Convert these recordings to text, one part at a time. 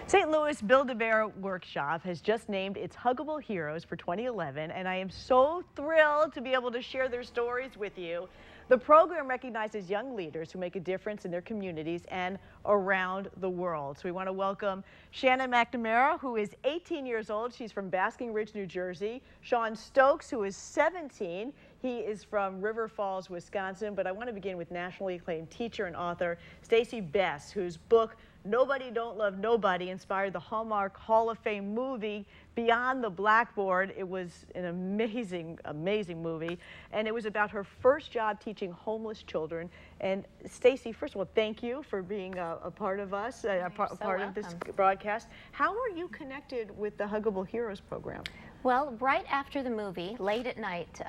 St. Louis Build-A-Bear Workshop has just named its Huggable Heroes for 2011, and I am so thrilled to be able to share their stories with you. The program recognizes young leaders who make a difference in their communities and around the world. So we want to welcome Shannon McNamara, who is 18 years old. She's from Basking Ridge, New Jersey. Sean Stokes, who is 17. He is from River Falls, Wisconsin. But I want to begin with nationally acclaimed teacher and author Stacey Best, whose book Nobody Don't Love Nobody inspired the Hallmark Hall of Fame movie Beyond the Blackboard. It was an amazing, amazing movie, and it was about her first job teaching homeless children. And Stacey, first of all, thank you for being a part of us, a part of this broadcast. How are you connected with the Huggable Heroes program? Well, right after the movie, late at night,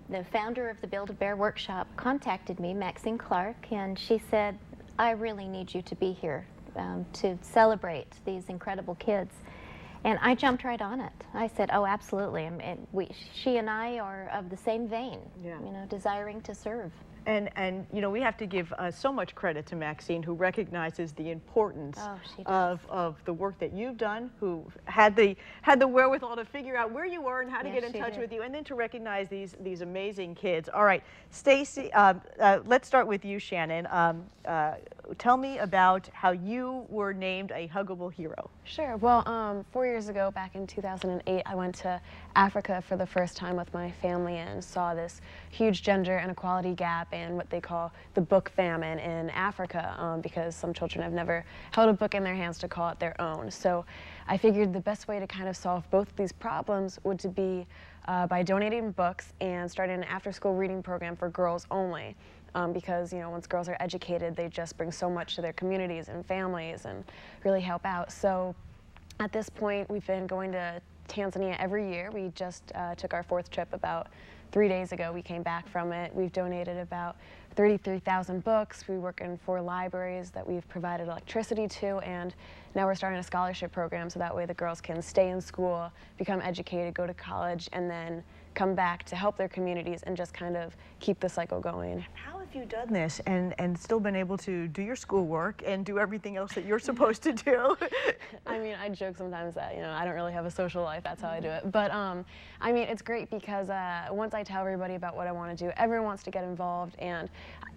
the founder of the Build-A-Bear Workshop contacted me, Maxine Clark, and she said, I really need you to be here to celebrate these incredible kids. And I jumped right on it. I said, oh, absolutely. And she and I are of the same vein, you know, desiring to serve. And you know, we have to give so much credit to Maxine, who recognizes the importance of the work that you've done, who had the wherewithal to figure out where you were and how to get in touch with you, and then to recognize these amazing kids. All right, Stacey, let's start with you, Shannon. Tell me about how you were named a Huggable Hero. Sure. Well, 4 years ago, back in 2008, I went to Africa for the first time with my family and saw this huge gender inequality gap and what they call the book famine in Africa, because some children have never held a book in their hands to call it their own. So I figured the best way to kind of solve both of these problems would to be by donating books and starting an after-school reading program for girls only. Because, you know, once girls are educated, they just bring so much to their communities and families and really help out. So at this point, we've been going to Tanzania every year. We just took our 4th trip about 3 days ago. We came back from it. We've donated about 33,000 books. We work in 4 libraries that we've provided electricity to, and now we're starting a scholarship program so that way the girls can stay in school, become educated, go to college, and then come back to help their communities and just kind of keep the cycle going. How have you done this and still been able to do your schoolwork and do everything else that you're supposed to do? I mean, I joke sometimes that, you know, I don't really have a social life, that's how I do it. But I mean, it's great because once I tell everybody about what I want to do, everyone wants to get involved, and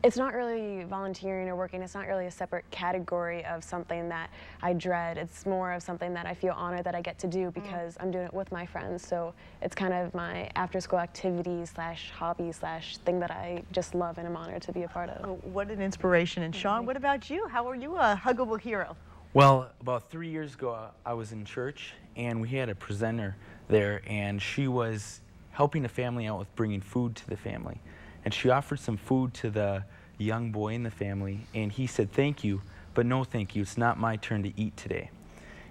it's not really volunteering or working. It's not really a separate category of something that I dread. It's more of something that I feel honored that I get to do because I'm doing it with my friends. So it's kind of my after-school activity slash hobby slash thing that I just love and am honored to be a part of. Oh, what an inspiration. And Sean, what about you? How are you a Huggable Hero? Well, about 3 years ago, I was in church, and we had a presenter there, and she was helping a family out with bringing food to the family. And she offered some food to the young boy in the family, and he said, thank you, but no thank you. It's not my turn to eat today.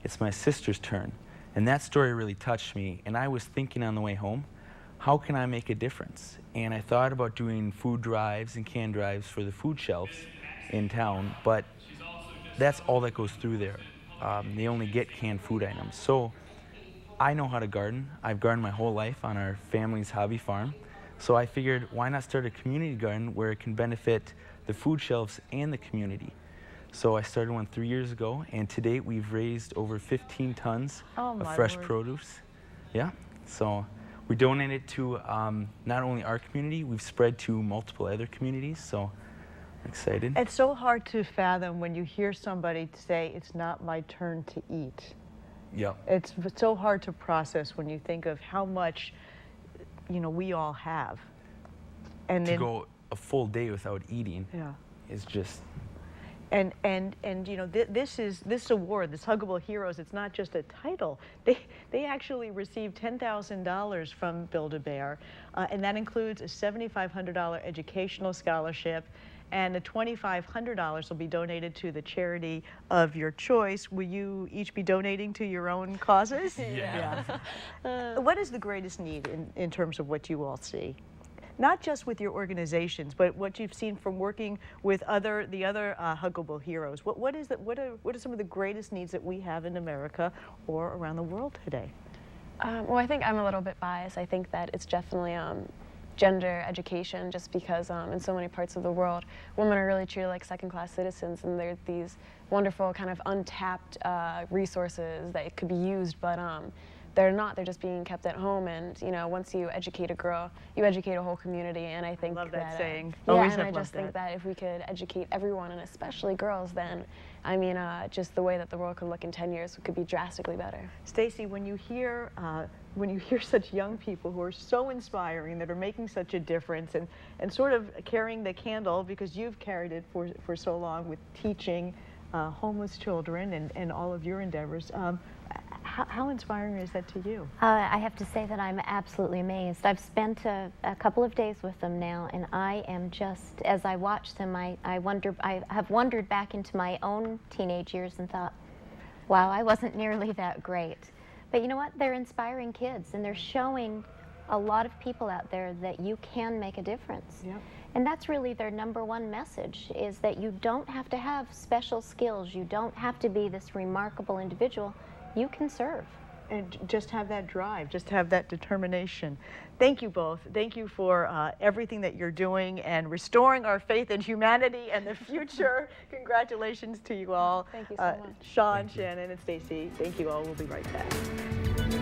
It's my sister's turn. And that story really touched me, and I was thinking on the way home, how can I make a difference? And I thought about doing food drives and can drives for the food shelves in town, but that's all that goes through there. They only get canned food items. So I know how to garden. I've gardened my whole life on our family's hobby farm. So I figured, why not start a community garden where it can benefit the food shelves and the community? So I started one 3 years ago, and to date we've raised over 15 tons of fresh produce. Yeah, so we donate it to not only our community, we've spread to multiple other communities, so I'm excited. It's so hard to fathom when you hear somebody say, it's not my turn to eat. Yeah. It's so hard to process when you think of how much, you know, we all have. And to go a full day without eating is just... And you know, this award, this Huggable Heroes, it's not just a title. They actually received $10,000 from Build-A-Bear, and that includes a $7,500 educational scholarship, and the $2,500 will be donated to the charity of your choice. Will you each be donating to your own causes? Yeah. What is the greatest need in terms of what you all see? Not just with your organizations, but what you've seen from working with the other Huggable Heroes. What are some of the greatest needs that we have in America or around the world today? Well, I think I'm a little bit biased. I think that it's definitely gender education, just because in so many parts of the world, women are really treated like second-class citizens, and they're these wonderful kind of untapped resources that could be used, but they're not. They're just being kept at home, and you know, once you educate a girl, you educate a whole community. And I think I love that saying. Yeah, Always and have I just loved think that if we could educate everyone, and especially girls, then I mean, just the way that the world could look in 10 years could be drastically better. Stacey, when you hear such young people who are so inspiring, that are making such a difference, and sort of carrying the candle, because you've carried it for so long with teaching homeless children and all of your endeavors, how inspiring is that to you? I have to say that I'm absolutely amazed. I've spent a couple of days with them now, and I am just, as I watch them, I have wandered back into my own teenage years and thought, wow, I wasn't nearly that great. But you know what? They're inspiring kids, and they're showing a lot of people out there that you can make a difference. Yep. And that's really their #1 message, is that you don't have to have special skills. You don't have to be this remarkable individual. You can serve. And just have that drive, just have that determination. Thank you both. Thank you for everything that you're doing and restoring our faith in humanity and the future. Congratulations to you all. Thank you so much. Sean, Shannon, and Stacey, thank you all. We'll be right back.